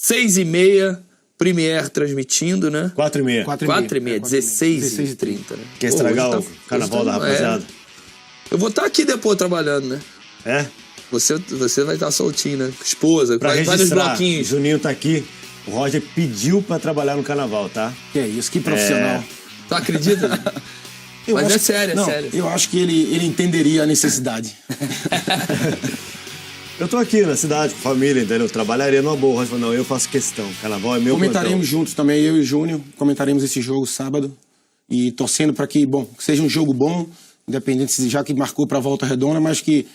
6h30, Premier transmitindo, né? 4h30. 4h30, 16h30, né? Quer estragar o carnaval da rapaziada? Eu vou estar aqui depois trabalhando, né? É? Você vai estar soltinho, né? Esposa, Pra vai nos registrar, bloquinhos. Juninho tá aqui. O Roger pediu pra trabalhar no carnaval, tá? Que é isso, que profissional. Tu acredita? Mas é sério, não, é sério. Eu acho que ele entenderia a necessidade. Eu tô aqui na cidade com família, entendeu? Eu trabalharia numa boa. O Roger falou, não, eu faço questão. Carnaval é meu Comentaremos plantão. juntos também, eu e o Júnior. Comentaremos esse jogo sábado. E torcendo para que, bom, seja um jogo bom, independente se já que marcou para a Volta Redonda, mas que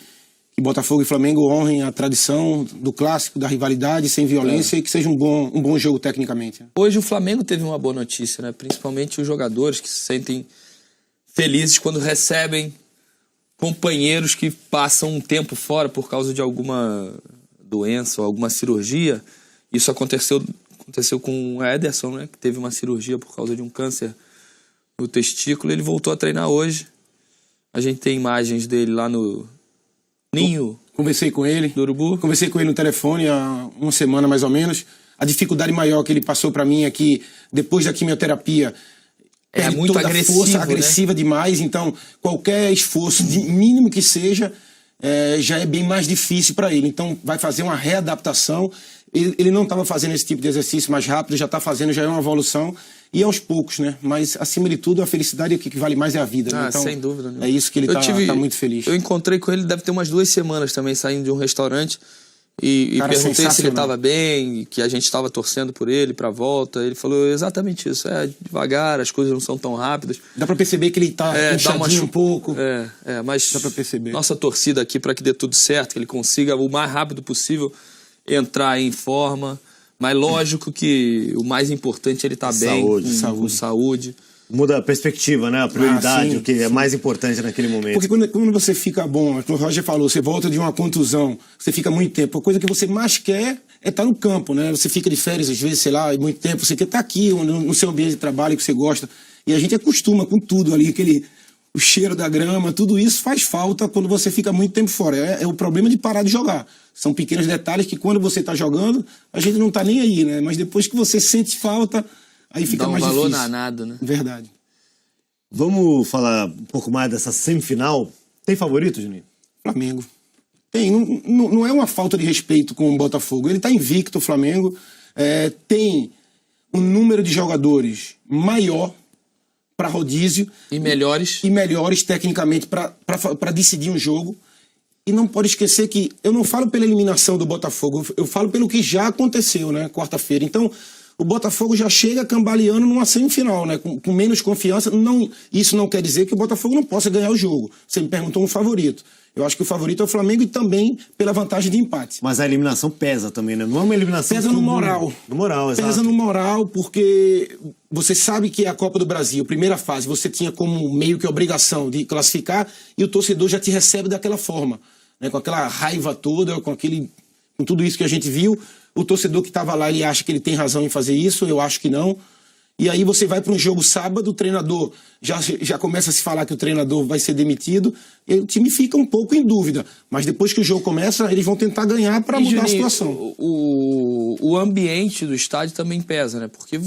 Botafogo e Flamengo honrem a tradição do clássico, da rivalidade, sem violência, e que seja um bom jogo tecnicamente. Hoje o Flamengo teve uma boa notícia, né? Principalmente os jogadores que se sentem felizes quando recebem companheiros que passam um tempo fora por causa de alguma doença ou alguma cirurgia. Isso aconteceu com o Ederson, né? Que teve uma cirurgia por causa de um câncer no testículo. Ele voltou a treinar hoje. A gente tem imagens dele lá no Ninho. Conversei com ele. Do Urubu. Conversei com ele no telefone há uma semana mais ou menos. A dificuldade maior que ele passou para mim é que depois da quimioterapia perde muito toda agressivo, a força, né? agressiva demais. Então qualquer esforço, mínimo que seja, já é bem mais difícil para ele. Então vai fazer uma readaptação. Ele não estava fazendo esse tipo de exercício mais rápido, já está fazendo, já é uma evolução. E aos poucos, né? Mas, acima de tudo, a felicidade é que vale mais é a vida. Né? Então, sem dúvida. Né? É isso que ele tá muito feliz. Eu encontrei com ele, deve ter umas 2 semanas também, saindo de um restaurante. E perguntei se ele estava bem, que a gente estava torcendo por ele para a volta. Ele falou exatamente isso. Devagar, as coisas não são tão rápidas. Dá para perceber que ele está inchadinho um pouco. Mas dá para perceber. Nossa torcida aqui para que dê tudo certo, que ele consiga o mais rápido possível entrar em forma. Mas lógico que o mais importante é ele estar bem, com saúde. Muda a perspectiva, né? A prioridade, o que é mais importante naquele momento. Porque quando você fica bom, como o Roger falou, você volta de uma contusão, você fica muito tempo. A coisa que você mais quer é estar no campo, né? Você fica de férias, às vezes, sei lá, muito tempo. Você quer estar aqui, no seu ambiente de trabalho que você gosta. E a gente acostuma com tudo ali, o cheiro da grama, tudo isso faz falta quando você fica muito tempo fora. É o problema de parar de jogar. São pequenos detalhes que quando você está jogando, a gente não está nem aí, né? Mas depois que você sente falta, aí fica mais difícil. Dá um valor danado, né? Verdade. Vamos falar um pouco mais dessa semifinal. Tem favorito, Juninho? Flamengo. Tem. Não é uma falta de respeito com o Botafogo. Ele está invicto, o Flamengo. Tem um número de jogadores maior para rodízio. E melhores. E melhores tecnicamente para decidir um jogo. E não pode esquecer que eu não falo pela eliminação do Botafogo, eu falo pelo que já aconteceu, né, quarta-feira. Então, o Botafogo já chega cambaleando numa semifinal, né, com menos confiança. Isso não quer dizer que o Botafogo não possa ganhar o jogo. Você me perguntou um favorito. Eu acho que o favorito é o Flamengo e também pela vantagem de empate. Mas a eliminação pesa também, né? Não é uma eliminação... Pesa no moral. No moral, exato. Pesa no moral porque você sabe que é a Copa do Brasil, primeira fase, você tinha como meio que obrigação de classificar e o torcedor já te recebe daquela forma, né? Com aquela raiva toda, com tudo isso que a gente viu. O torcedor que estava lá, ele acha que ele tem razão em fazer isso, eu acho que não. E aí você vai para um jogo sábado, o treinador já começa a se falar que o treinador vai ser demitido, e o time fica um pouco em dúvida. Mas depois que o jogo começa, eles vão tentar ganhar para mudar a situação. O ambiente do estádio também pesa, né? Porque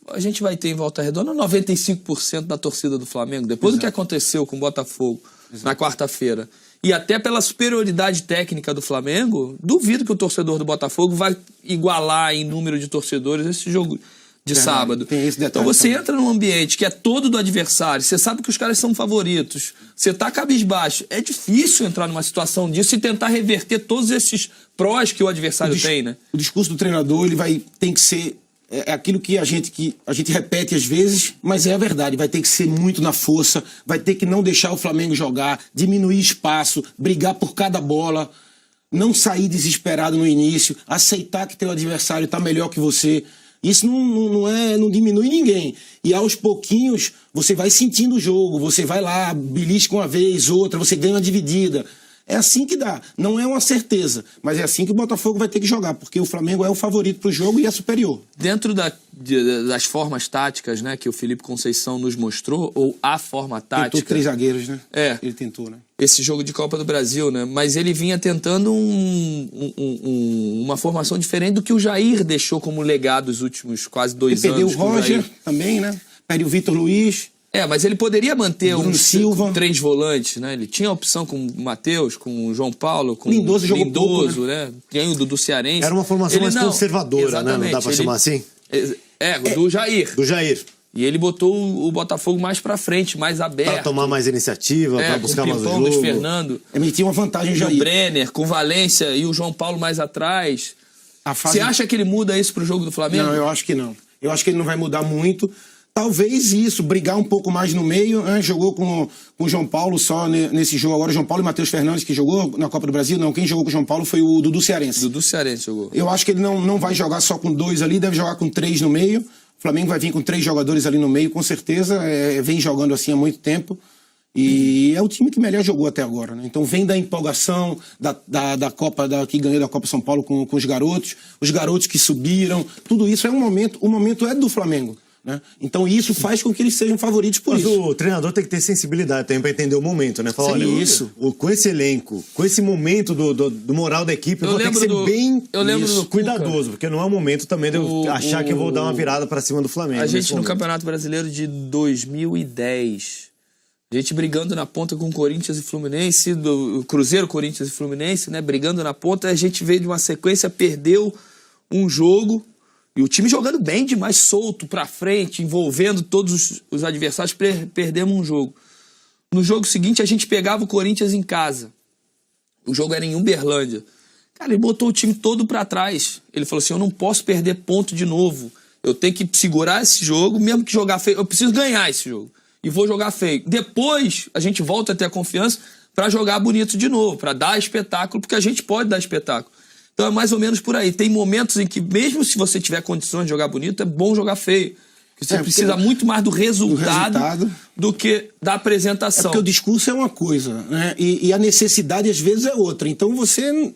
a gente vai ter em Volta Redonda 95% da torcida do Flamengo, depois do que aconteceu com o Botafogo na quarta-feira. E até pela superioridade técnica do Flamengo, duvido que o torcedor do Botafogo vai igualar em número de torcedores esse jogo de sábado. Então você entra num ambiente que é todo do adversário, você sabe que os caras são favoritos, você tá cabisbaixo. É difícil entrar numa situação disso e tentar reverter todos esses prós que o adversário tem, né? O discurso do treinador, tem que ser aquilo que a gente repete às vezes, mas é a verdade. Vai ter que ser muito na força, vai ter que não deixar o Flamengo jogar, diminuir espaço, brigar por cada bola, não sair desesperado no início, aceitar que teu adversário tá melhor que você. Isso não diminui ninguém. E aos pouquinhos você vai sentindo o jogo, você vai lá, belisca uma vez, outra, você ganha uma dividida. É assim que dá. Não é uma certeza, mas é assim que o Botafogo vai ter que jogar, porque o Flamengo é o favorito pro jogo e é superior. Dentro das formas táticas, né, que o Felipe Conceição nos mostrou, ou a forma tática... Tentou 3 zagueiros, né? É. Ele tentou, né? Esse jogo de Copa do Brasil, né? Mas ele vinha tentando uma formação diferente do que o Jair deixou como legado os últimos quase 2 anos. Ele perdeu o Roger também, né? Perde o Vitor Luiz. Mas ele poderia manter Bruno Silva. 3 volantes, né? Ele tinha a opção com o Matheus, com o João Paulo, com Lindoso jogou pouco, né? Tem o Dudu Cearense. Era uma formação mais conservadora, né? Não dá pra chamar assim? Do Jair. Do Jair. E ele botou o Botafogo mais pra frente, mais aberto. Pra tomar mais iniciativa, pra buscar mais o jogo. Luiz Fernando. Ele tinha uma vantagem já. O Brenner, com Valência e o João Paulo mais atrás. Você acha que ele muda isso pro jogo do Flamengo? Não, eu acho que não. Eu acho que ele não vai mudar muito. Talvez isso, brigar um pouco mais no meio, né? Jogou com o João Paulo só nesse jogo agora, João Paulo e Matheus Fernandes que jogou na Copa do Brasil. Não, quem jogou com o João Paulo foi o Dudu Cearense. Dudu Cearense jogou. Eu acho que ele não vai jogar só com 2 ali, deve jogar com 3 no meio. O Flamengo vai vir com 3 jogadores ali no meio, com certeza, vem jogando assim há muito tempo. E é o time que melhor jogou até agora, né? Então vem da empolgação da Copa, que ganhou da Copa São Paulo com os garotos que subiram, tudo isso é o momento é do Flamengo. Né? Então isso faz com que eles sejam favoritos por isso. Mas o treinador tem que ter sensibilidade também para entender o momento, né? Falar, olha, isso. Com esse elenco, com esse momento do moral da equipe, eu vou ter que ser bem cuidadoso, porque não é o momento também de eu achar que eu vou dar uma virada para cima do Flamengo. A gente no Campeonato Brasileiro de 2010, a gente brigando na ponta com o Corinthians e Fluminense, do Cruzeiro, Corinthians e Fluminense, né? Brigando na ponta, a gente veio de uma sequência, perdeu um jogo. E o time jogando bem demais, solto, pra frente, envolvendo todos os adversários, perdemos um jogo. No jogo seguinte, a gente pegava o Corinthians em casa. O jogo era em Uberlândia. Cara, ele botou o time todo pra trás. Ele falou assim, eu não posso perder ponto de novo. Eu tenho que segurar esse jogo, mesmo que jogar feio. Eu preciso ganhar esse jogo. E vou jogar feio. Depois, a gente volta a ter a confiança pra jogar bonito de novo, pra dar espetáculo, porque a gente pode dar espetáculo. Então é mais ou menos por aí. Tem momentos em que, mesmo se você tiver condições de jogar bonito, é bom jogar feio. Porque você precisa muito mais do resultado do que da apresentação. É porque o discurso é uma coisa, né? E a necessidade, às vezes, é outra. Então você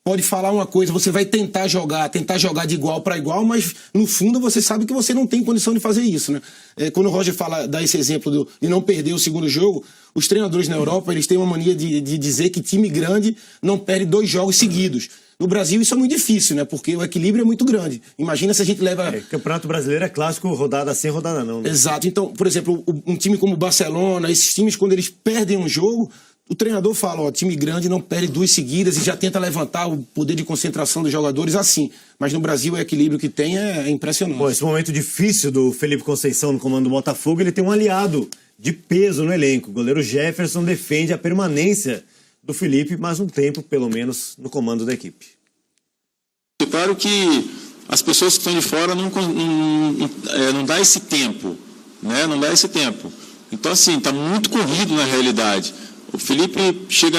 pode falar uma coisa, você vai tentar jogar de igual para igual, mas no fundo você sabe que você não tem condição de fazer isso, né? Quando o Roger dá esse exemplo de não perder o segundo jogo, os treinadores na Europa, eles têm uma mania de dizer que time grande não perde 2 jogos seguidos. No Brasil isso é muito difícil, né? Porque o equilíbrio é muito grande. Imagina se a gente leva... Campeonato Brasileiro é clássico, rodada sim, rodada não. Né? Exato. Então, por exemplo, um time como o Barcelona, esses times, quando eles perdem um jogo, o treinador fala, ó, time grande não perde 2 seguidas e já tenta levantar o poder de concentração dos jogadores assim. Mas no Brasil o equilíbrio que tem é impressionante. Pô, esse momento difícil do Felipe Conceição no comando do Botafogo, ele tem um aliado de peso no elenco. O goleiro Jefferson defende a permanência do Felipe, mais um tempo, pelo menos, no comando da equipe. Claro que as pessoas que estão de fora não dá esse tempo, né? Não dá esse tempo. Então, assim, está muito corrido na realidade. O Felipe chega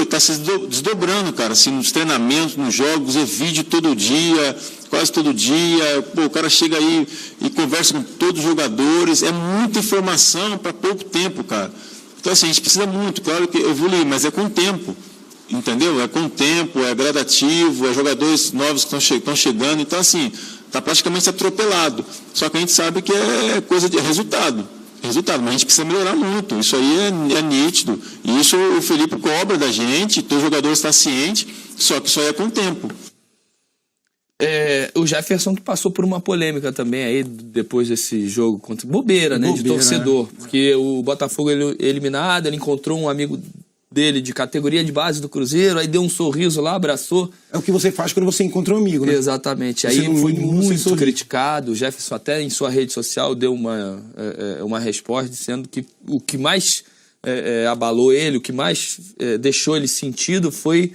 está se desdobrando, cara, assim, nos treinamentos, nos jogos, é vídeo todo dia, quase todo dia. Pô, o cara chega aí e conversa com todos os jogadores, é muita informação para pouco tempo, cara. Então, assim, a gente precisa muito, claro que evoluir, mas é com o tempo, entendeu? É com o tempo, é gradativo, é jogadores novos que estão chegando, então, assim, está praticamente atropelado. Só que a gente sabe que é coisa de resultado, mas a gente precisa melhorar muito, isso aí é nítido, e isso o Felipe cobra da gente, todo jogador está ciente, só que isso aí é com o tempo. O Jefferson que passou por uma polêmica também aí, depois desse jogo contra bobeira, né, de torcedor, porque o Botafogo ele eliminado, ele encontrou um amigo dele de categoria de base do Cruzeiro, aí deu um sorriso lá, abraçou. É o que você faz quando você encontra um amigo, né? Exatamente. Aí foi muito criticado. O Jefferson até em sua rede social deu uma resposta dizendo que o que mais abalou ele, o que mais deixou ele sentido foi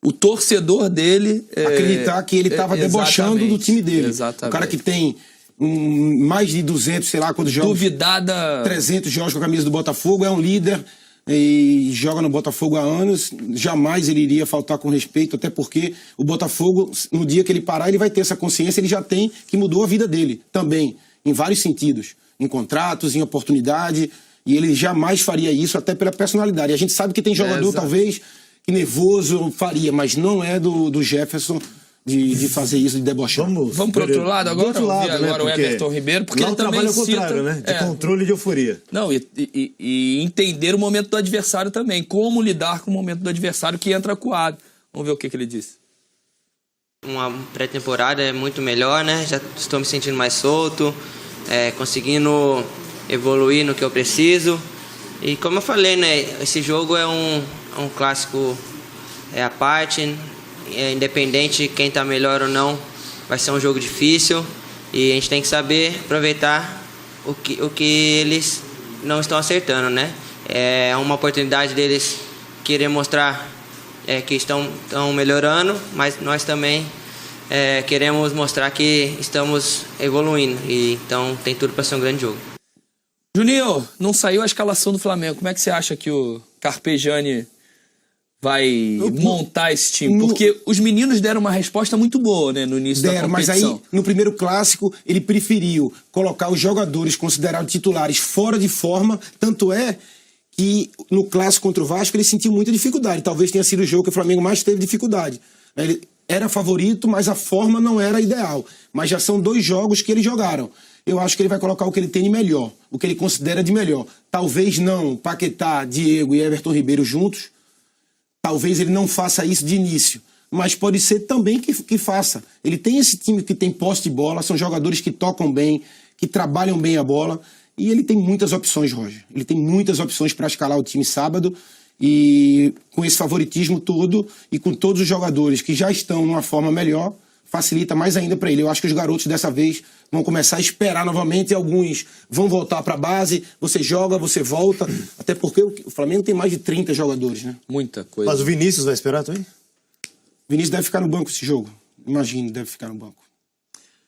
o torcedor dele... acreditar que ele estava debochando do time dele. Exatamente. O cara que tem mais de 200, sei lá, quantos jogos... Duvidada... 300 jogos com a camisa do Botafogo, é um líder... e joga no Botafogo há anos, jamais ele iria faltar com respeito, até porque o Botafogo, no dia que ele parar, ele vai ter essa consciência, ele já tem, que mudou a vida dele também, em vários sentidos, em contratos, em oportunidade, E ele jamais faria isso, até pela personalidade. A gente sabe que tem jogador, talvez, que nervoso faria, mas não é do Jefferson de fazer isso, de debochar. Vamos pro outro lado agora? Do outro lado, agora o Everton Ribeiro, porque lá ele o trabalho também é o contrário, né? De controle e de euforia. Não, e entender o momento do adversário também. Como lidar com o momento do adversário que entra acuado. Vamos ver o que ele disse. Uma pré-temporada é muito melhor, né? Já estou me sentindo mais solto, conseguindo evoluir no que eu preciso. E como eu falei, né? Esse jogo é um clássico à parte. Independente de quem está melhor ou não, vai ser um jogo difícil. E a gente tem que saber aproveitar o que eles não estão acertando, né? É uma oportunidade deles querer mostrar que estão melhorando, mas nós também queremos mostrar que estamos evoluindo. E então tem tudo para ser um grande jogo. Juninho, não saiu a escalação do Flamengo. Como é que você acha que o Carpegiani vai montar esse time? Porque os meninos deram uma resposta muito boa, né, no início da competição. Mas aí, no primeiro clássico, ele preferiu colocar os jogadores considerados titulares fora de forma, tanto é que no clássico contra o Vasco ele sentiu muita dificuldade. Talvez tenha sido o jogo que o Flamengo mais teve dificuldade. Ele era favorito, mas a forma não era ideal. Mas já são 2 jogos que eles jogaram. Eu acho que ele vai colocar o que ele tem de melhor, o que ele considera de melhor. Talvez não Paquetá, Diego e Everton Ribeiro juntos. Talvez ele não faça isso de início, mas pode ser também que faça. Ele tem esse time que tem posse de bola, são jogadores que tocam bem, que trabalham bem a bola, e ele tem muitas opções, Roger. Ele tem muitas opções para escalar o time sábado, e com esse favoritismo todo, e com todos os jogadores que já estão numa forma melhor, facilita mais ainda para ele. Eu acho que os garotos dessa vez vão começar a esperar novamente, e alguns vão voltar para a base, você joga, você volta, até porque o Flamengo tem mais de 30 jogadores, né? Muita coisa. Mas o Vinícius vai esperar também? O Vinícius deve ficar no banco esse jogo. Imagino, deve ficar no banco.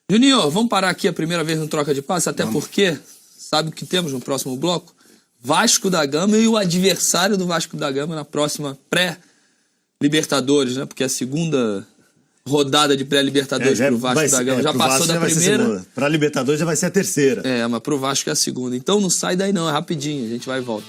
Juninho, vamos parar aqui a primeira vez no Troca de Passe, até porque, sabe o que temos no próximo bloco? Vasco da Gama e o adversário do Vasco da Gama na próxima pré-Libertadores, né? Porque a segunda rodada de pré-Libertadores pro Vasco da Gama já passou da primeira. Para Libertadores já vai ser a terceira. Mas pro Vasco é a segunda. Então não sai daí não, é rapidinho, a gente vai e volta.